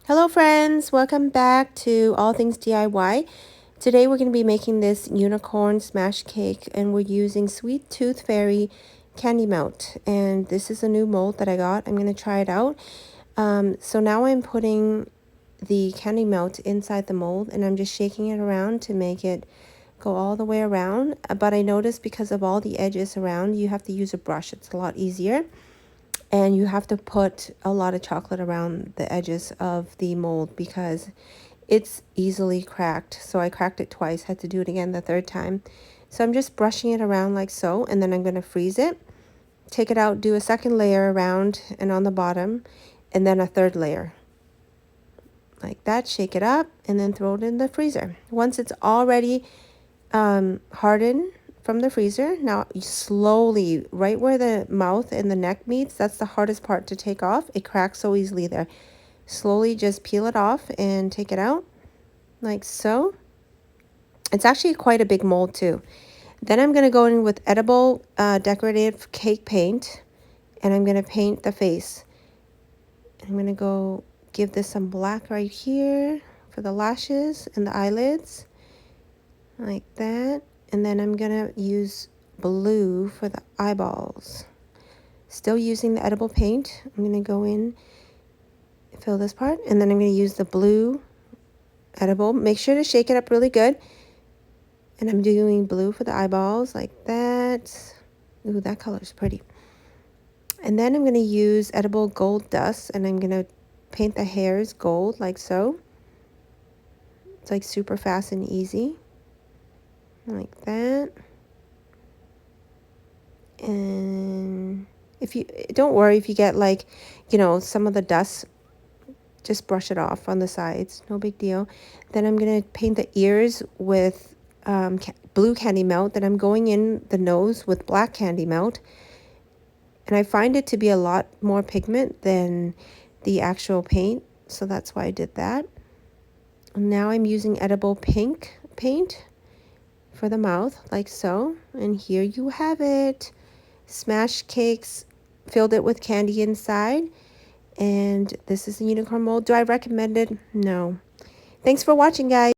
Hello friends, welcome back to All Things DIY. Today we're going to be making this unicorn smash cake and we're using Sweet Tooth Fairy candy melt. And this is a new mold that I got. I'm going to try it out. So now I'm putting the candy melt inside the mold and I'm just shaking it around to make it go all the way around. But I noticed because of all the edges around, you have to use a brush. It's a lot easier. And you have to put a lot of chocolate around the edges of the mold because it's easily cracked. So I cracked it twice, had to do it again the third time. So I'm just brushing it around like so, and then I'm going to freeze it. Take it out, do a second layer around and on the bottom, and then a third layer. Like that, shake it up, and then throw it in the freezer. Once it's already hardened from the freezer, now you slowly, right where the mouth and the neck meets, that's the hardest part to take off. It cracks so easily there. Slowly just peel it off and take it out like so. It's actually quite a big mold too. Then I'm going to go in with edible decorative cake paint and I'm going to paint the face. I'm going to go give this some black right here for the lashes and the eyelids like that. And then I'm going to use blue for the eyeballs. Still using the edible paint. I'm going to go in, fill this part, and then I'm going to use the blue edible. Make sure to shake it up really good. And I'm doing blue for the eyeballs like that. Ooh, that color is pretty. And then I'm going to use edible gold dust and I'm going to paint the hairs gold like so. It's like super fast and easy. Like that. And if you don't worry if you get like, some of the dust, just brush it off on the sides. No big deal. Then I'm going to paint the ears with blue candy melt. Then I'm going in the nose with black candy melt. And I find it to be a lot more pigment than the actual paint. So that's why I did that. Now I'm using edible pink paint for the mouth like so. And here you have it. Smash cakes, filled it with candy inside. And this is the unicorn mold. Do I recommend it? No. Thanks for watching, guys.